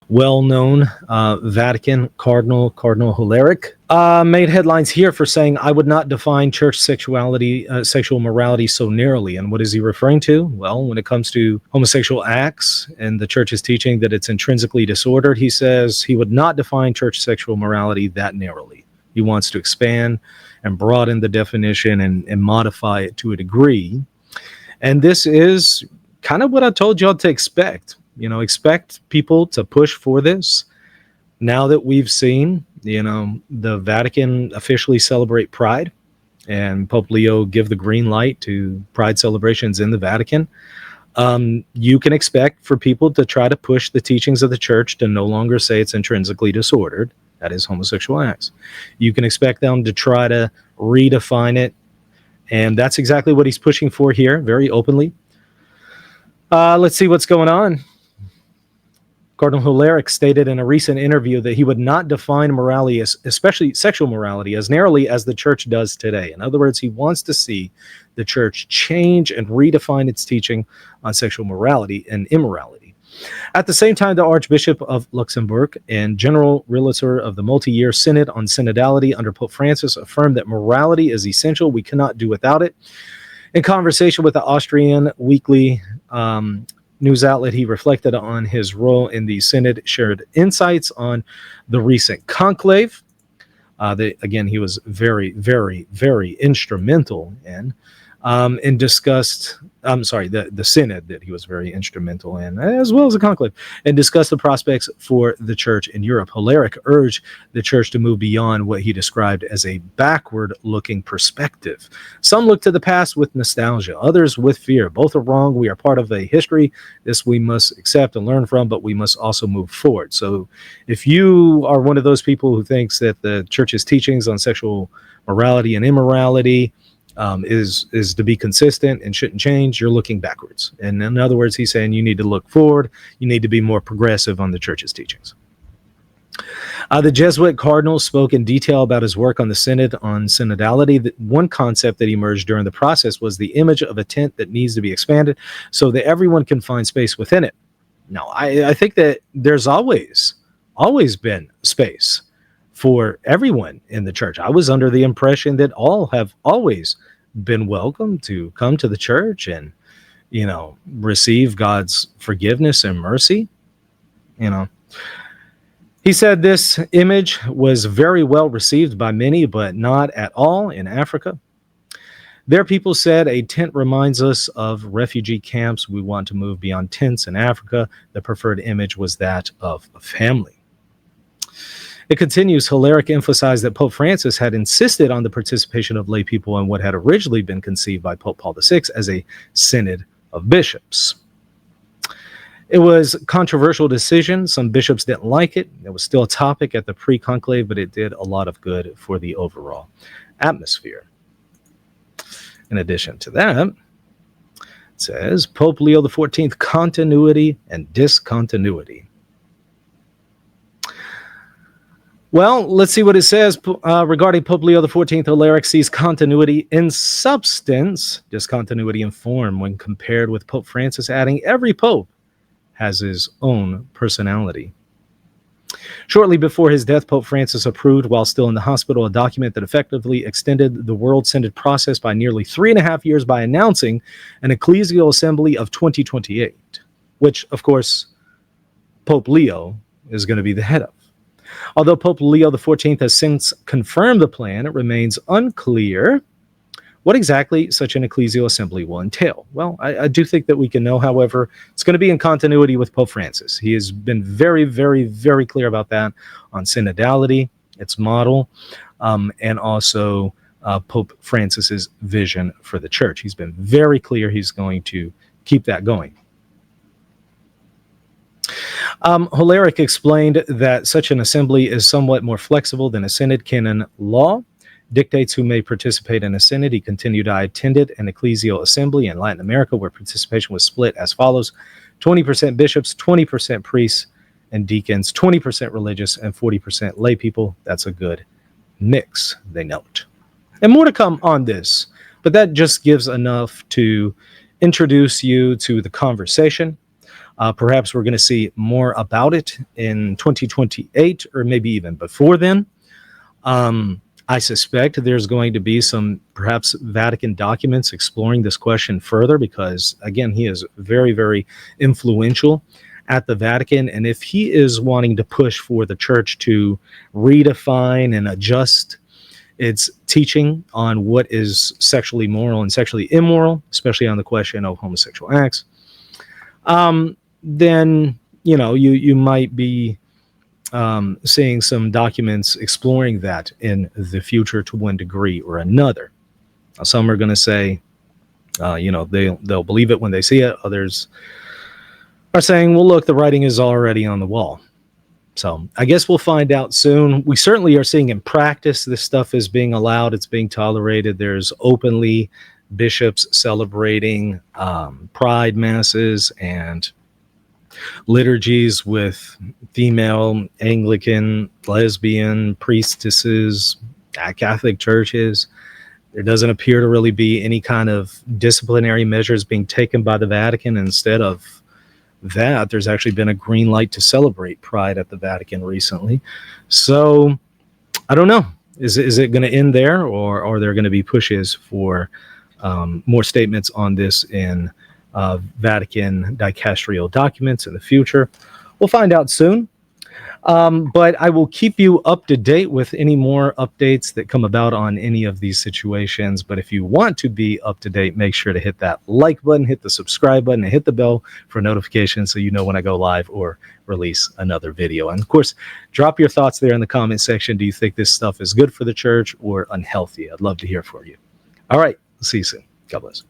well-known Vatican Cardinal, Cardinal Holeric, made headlines here for saying, "I would not define church sexuality, sexual morality so narrowly." And what is he referring to? Well, when it comes to homosexual acts and the church's teaching that it's intrinsically disordered, he says he would not define church sexual morality that narrowly. He wants to expand and broaden the definition and modify it to a degree. And this is kind of what I told y'all to expect. Expect people to push for this. Now that we've seen, the Vatican officially celebrate Pride and Pope Leo give the green light to Pride celebrations in the Vatican, you can expect for people to try to push the teachings of the church to no longer say it's intrinsically disordered, that is homosexual acts. You can expect them to try to redefine it, and that's exactly what he's pushing for here, very openly. Let's see what's going on. Cardinal Holeric stated in a recent interview that he would not define morality, especially sexual morality, as narrowly as the church does today. In other words, he wants to see the church change and redefine its teaching on sexual morality and immorality. At the same time, the Archbishop of Luxembourg and General Realtor of the multi-year Synod on synodality under Pope Francis affirmed that morality is essential. We cannot do without it. In conversation with the Austrian weekly news outlet, he reflected on his role in the Synod, shared insights on the recent conclave. Again, he was very, very, very instrumental in, and discussed, the Synod that he was very instrumental in, as well as the conclave, and discussed the prospects for the church in Europe. Holeric urged the church to move beyond what he described as a backward-looking perspective. Some look to the past with nostalgia, others with fear. Both are wrong. We are part of a history. This we must accept and learn from, but we must also move forward. So if you are one of those people who thinks that the church's teachings on sexual morality and immorality is to be consistent and shouldn't change, you're looking backwards. And in other words, he's saying you need to look forward. You need to be more progressive on the church's teachings. The Jesuit cardinal spoke in detail about his work on the Synod on synodality. One concept that emerged during the process was the image of a tent that needs to be expanded so that everyone can find space within it. Now, I think that there's always been space for everyone in the church. I was under the impression that all have always been welcome to come to the church and, receive God's forgiveness and mercy. He said this image was very well received by many, but not at all in Africa. Their people said, a tent reminds us of refugee camps. We want to move beyond tents in Africa. The preferred image was that of a family. It continues, Holeric emphasized that Pope Francis had insisted on the participation of lay people in what had originally been conceived by Pope Paul VI as a synod of bishops. It was a controversial decision. Some bishops didn't like it. It was still a topic at the pre-conclave, but it did a lot of good for the overall atmosphere. In addition to that, it says Pope Leo XIV, continuity and discontinuity. Well, let's see what it says regarding Pope Leo XIV. Holeric sees continuity in substance, discontinuity in form when compared with Pope Francis, adding every pope has his own personality. Shortly before his death, Pope Francis approved, while still in the hospital, a document that effectively extended the World Synod process by nearly 3.5 years by announcing an ecclesial assembly of 2028, which, of course, Pope Leo is going to be the head of. Although Pope Leo XIV has since confirmed the plan, it remains unclear what exactly such an ecclesial assembly will entail. Well, I do think that we can know, however, it's going to be in continuity with Pope Francis. He has been very, very, very clear about that on synodality, its model, and also Pope Francis's vision for the church. He's been very clear he's going to keep that going. Holeric explained that such an assembly is somewhat more flexible than a synod. Canon law dictates who may participate in a synod. He continued, I attended an ecclesial assembly in Latin America where participation was split as follows: 20% bishops, 20% priests and deacons, 20% religious, and 40% lay people. That's a good mix, they note. And more to come on this, but that just gives enough to introduce you to the conversation. Perhaps we're going to see more about it in 2028 or maybe even before then. I suspect there's going to be some perhaps Vatican documents exploring this question further because, again, he is very, very influential at the Vatican. And if he is wanting to push for the church to redefine and adjust its teaching on what is sexually moral and sexually immoral, especially on the question of homosexual acts, then, you might be seeing some documents exploring that in the future to one degree or another. Now, some are going to say, they'll believe it when they see it. Others are saying, well, look, the writing is already on the wall. So I guess we'll find out soon. We certainly are seeing in practice this stuff is being allowed. It's being tolerated. There's openly bishops celebrating pride masses and liturgies with female Anglican, lesbian priestesses at Catholic churches. There doesn't appear to really be any kind of disciplinary measures being taken by the Vatican. Instead of that, there's actually been a green light to celebrate pride at the Vatican recently. So I don't know. Is it going to end there, or are there going to be pushes for more statements on this in Vatican dicasterial documents in the future? We'll find out soon. But I will keep you up to date with any more updates that come about on any of these situations. But if you want to be up to date, make sure to hit that like button, hit the subscribe button, and hit the bell for notifications so you know when I go live or release another video. And of course, drop your thoughts there in the comment section. Do you think this stuff is good for the church or unhealthy? I'd love to hear from you. All right. See you soon. God bless.